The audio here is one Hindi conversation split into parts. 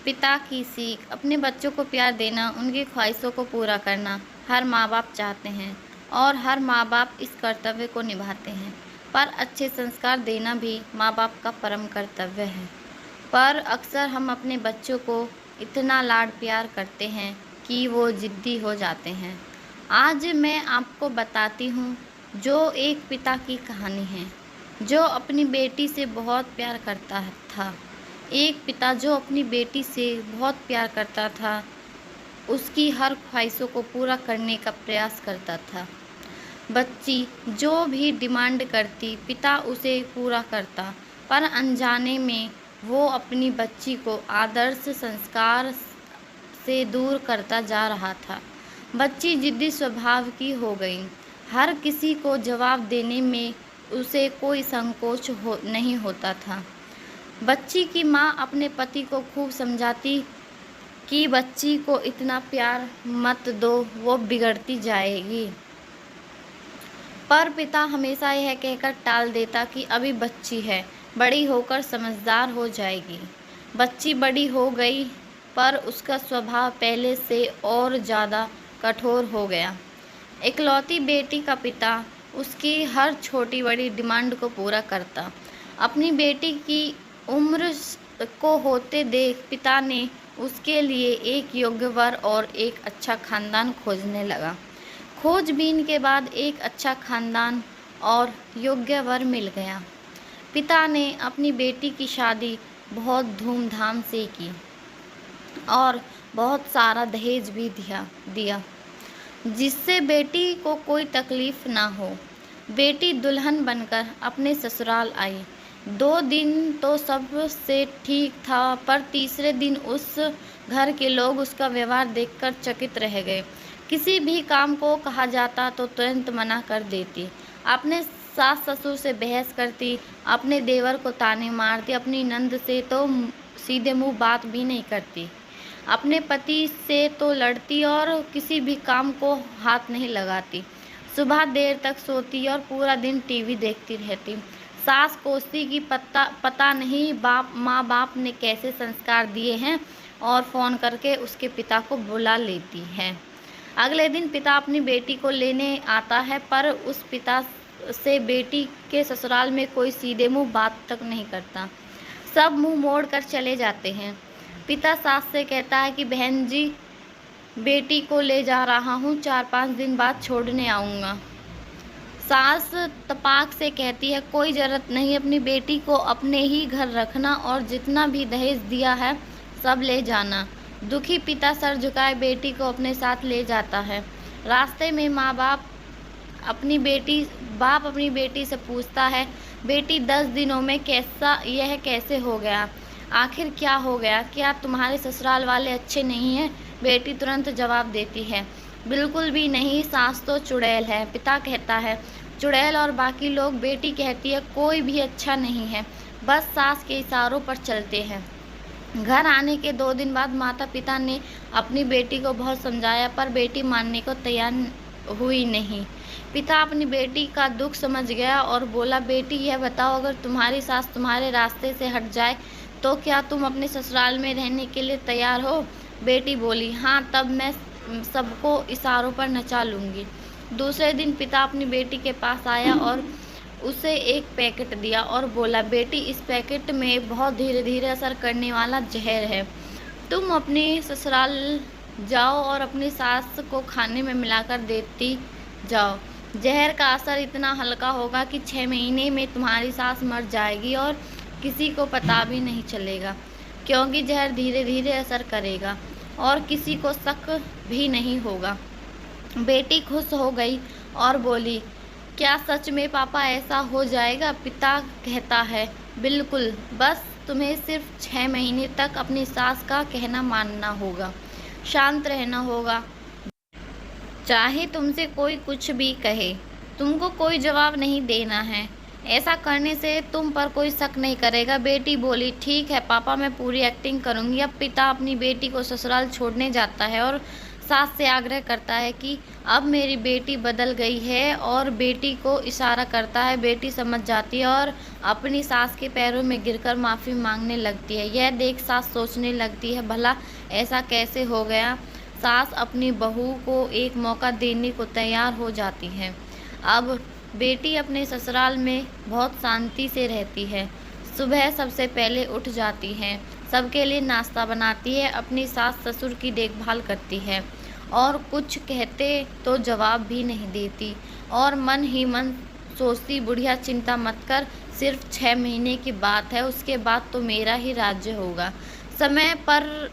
पिता की सीख। अपने बच्चों को प्यार देना, उनकी ख्वाहिशों को पूरा करना हर माँ बाप चाहते हैं और हर माँ बाप इस कर्तव्य को निभाते हैं। पर अच्छे संस्कार देना भी माँ बाप का परम कर्तव्य है। पर अक्सर हम अपने बच्चों को इतना लाड प्यार करते हैं कि वो ज़िद्दी हो जाते हैं। आज मैं आपको बताती हूँ जो एक पिता की कहानी है जो अपनी बेटी से बहुत प्यार करता था। एक पिता जो अपनी बेटी से बहुत प्यार करता था, उसकी हर ख्वाहिशों को पूरा करने का प्रयास करता था। बच्ची जो भी डिमांड करती, पिता उसे पूरा करता, पर अनजाने में वो अपनी बच्ची को आदर्श संस्कार से दूर करता जा रहा था। बच्ची जिद्दी स्वभाव की हो गई। हर किसी को जवाब देने में उसे कोई संकोच नहीं होता था। बच्ची की माँ अपने पति को खूब समझाती कि बच्ची को इतना प्यार मत दो, वो बिगड़ती जाएगी। पर पिता हमेशा यह कहकर टाल देता कि अभी बच्ची है, बड़ी होकर समझदार हो जाएगी। बच्ची बड़ी हो गई, पर उसका स्वभाव पहले से और ज़्यादा कठोर हो गया। इकलौती बेटी का पिता उसकी हर छोटी बड़ी डिमांड को पूरा करता। अपनी बेटी की उम्र को होते देख पिता ने उसके लिए एक योग्य वर और एक अच्छा खानदान खोजने लगा। खोजबीन के बाद एक अच्छा खानदान और योग्य वर मिल गया। पिता ने अपनी बेटी की शादी बहुत धूमधाम से की और बहुत सारा दहेज भी दिया जिससे बेटी को कोई तकलीफ ना हो। बेटी दुल्हन बनकर अपने ससुराल आई। 2 दिन तो सब से ठीक था, पर तीसरे दिन उस घर के लोग उसका व्यवहार देखकर चकित रह गए। किसी भी काम को कहा जाता तो तुरंत मना कर देती। अपने सास ससुर से बहस करती, अपने देवर को ताने मारती, अपनी नंद से तो सीधे मुंह बात भी नहीं करती, अपने पति से तो लड़ती और किसी भी काम को हाथ नहीं लगाती। सुबह देर तक सोती और पूरा दिन टीवी देखती रहती। सास कोसती कि पता नहीं माँ बाप ने कैसे संस्कार दिए हैं और फ़ोन करके उसके पिता को बुला लेती है। अगले दिन पिता अपनी बेटी को लेने आता है, पर उस पिता से बेटी के ससुराल में कोई सीधे मुंह बात तक नहीं करता। सब मुंह मोड़ कर चले जाते हैं। पिता सास से कहता है कि बहन जी, बेटी को ले जा रहा हूँ, 4-5 दिन बाद छोड़ने आऊँगा। सास तपाक से कहती है कोई ज़रूरत नहीं, अपनी बेटी को अपने ही घर रखना और जितना भी दहेज दिया है सब ले जाना। दुखी पिता सर झुकाए बेटी को अपने साथ ले जाता है। रास्ते में बाप अपनी बेटी से पूछता है, बेटी 10 दिनों में यह कैसे हो गया? आखिर क्या हो गया? क्या तुम्हारे ससुराल वाले अच्छे नहीं हैं? बेटी तुरंत जवाब देती है, बिल्कुल भी नहीं, सास तो चुड़ैल है। पिता कहता है, चुड़ैल और बाकी लोग? बेटी कहती है, कोई भी अच्छा नहीं है, बस सास के इशारों पर चलते हैं। घर आने के 2 दिन बाद माता पिता ने अपनी बेटी को बहुत समझाया, पर बेटी मानने को तैयार हुई नहीं। पिता अपनी बेटी का दुख समझ गया और बोला, बेटी यह बताओ, अगर तुम्हारी सास तुम्हारे रास्ते से हट जाए तो क्या तुम अपने ससुराल में रहने के लिए तैयार हो? बेटी बोली, हाँ, तब मैं सबको इशारों पर नचा लूँगी। दूसरे दिन पिता अपनी बेटी के पास आया और उसे एक पैकेट दिया और बोला, बेटी, इस पैकेट में बहुत धीरे धीरे असर करने वाला जहर है। तुम अपने ससुराल जाओ और अपनी सास को खाने में मिलाकर देती जाओ। जहर का असर इतना हल्का होगा कि 6 महीने में तुम्हारी सास मर जाएगी और किसी को पता भी नहीं चलेगा, क्योंकि जहर धीरे धीरे असर करेगा और किसी को शक भी नहीं होगा। बेटी खुश हो गई और बोली, क्या सच में पापा ऐसा हो जाएगा? पिता कहता है, बिल्कुल, बस तुम्हें सिर्फ 6 महीने तक अपनी सास का कहना मानना होगा, शांत रहना होगा। चाहे तुमसे कोई कुछ भी कहे, तुमको कोई जवाब नहीं देना है। ऐसा करने से तुम पर कोई शक नहीं करेगा। बेटी बोली, ठीक है पापा, मैं पूरी एक्टिंग करूँगी। अब पिता अपनी बेटी को ससुराल छोड़ने जाता है और सास से आग्रह करता है कि अब मेरी बेटी बदल गई है और बेटी को इशारा करता है। बेटी समझ जाती है और अपनी सास के पैरों में गिरकर माफ़ी मांगने लगती है। यह देख सास सोचने लगती है, भला ऐसा कैसे हो गया। सास अपनी बहू को एक मौका देने को तैयार हो जाती है। अब बेटी अपने ससुराल में बहुत शांति से रहती है। सुबह सबसे पहले उठ जाती है, सबके लिए नाश्ता बनाती है, अपनी सास ससुर की देखभाल करती है और कुछ कहते तो जवाब भी नहीं देती और मन ही मन सोचती, बुढ़िया चिंता मत कर, सिर्फ 6 महीने की बात है, उसके बाद तो मेरा ही राज्य होगा। समय पर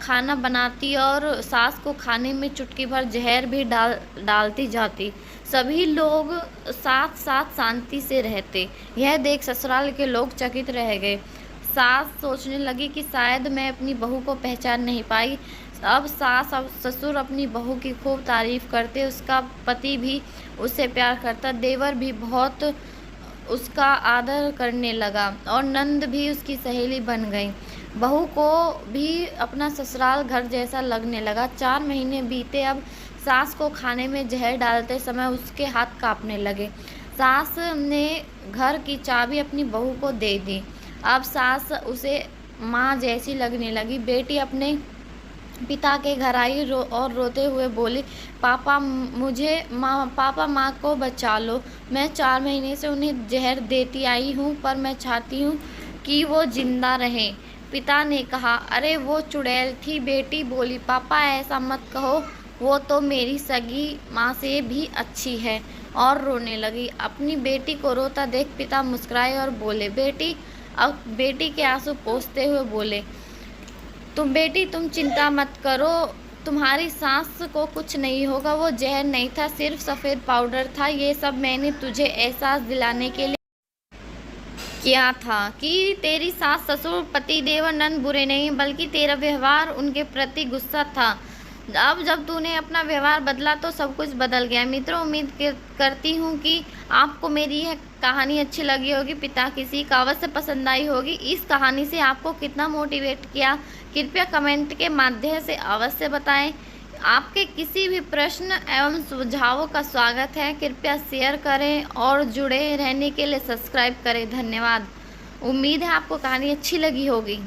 खाना बनाती और सास को खाने में चुटकी भर जहर भी डालती जाती। सभी लोग साथ साथ शांति से रहते। यह देख ससुराल के लोग चकित रह गए। सास सोचने लगी कि शायद मैं अपनी बहू को पहचान नहीं पाई। अब सास और ससुर अपनी बहू की खूब तारीफ करते, उसका पति भी उससे प्यार करता, देवर भी बहुत उसका आदर करने लगा और नंद भी उसकी सहेली बन गई। बहू को भी अपना ससुराल घर जैसा लगने लगा। 4 महीने बीते, अब सास को खाने में जहर डालते समय उसके हाथ कांपने लगे। सास ने घर की चाबी अपनी बहू को दे दी। अब सास उसे माँ जैसी लगने लगी। बेटी अपने पिता के घर आई और रोते हुए बोली, पापा माँ को बचा लो। मैं 4 महीने से उन्हें जहर देती आई हूँ, पर मैं चाहती हूँ कि वो जिंदा रहें। पिता ने कहा, अरे वो चुड़ैल थी। बेटी बोली, पापा ऐसा मत कहो, वो तो मेरी सगी माँ से भी अच्छी है, और रोने लगी। अपनी बेटी को रोता देख पिता मुस्कुराए और बोले, अब बेटी के आंसू पोंछते हुए बोले, तुम चिंता मत करो, तुम्हारी सास को कुछ नहीं होगा, वो जहर नहीं था, सिर्फ सफ़ेद पाउडर था। ये सब मैंने तुझे एहसास दिलाने के लिए किया था कि तेरी सास ससुर पति देवर नंद बुरे नहीं, बल्कि तेरा व्यवहार उनके प्रति गुस्सा था। अब जब तूने अपना व्यवहार बदला तो सब कुछ बदल गया। मित्रों, उम्मीद करती हूँ कि आपको मेरी यह कहानी अच्छी लगी होगी, पिता किसी का अवश्य पसंद आई होगी। इस कहानी से आपको कितना मोटिवेट किया, कृपया कमेंट के माध्यम से अवश्य बताएं। आपके किसी भी प्रश्न एवं सुझावों का स्वागत है। कृपया शेयर करें और जुड़े रहने के लिए सब्सक्राइब करें। धन्यवाद। उम्मीद है आपको कहानी अच्छी लगी होगी।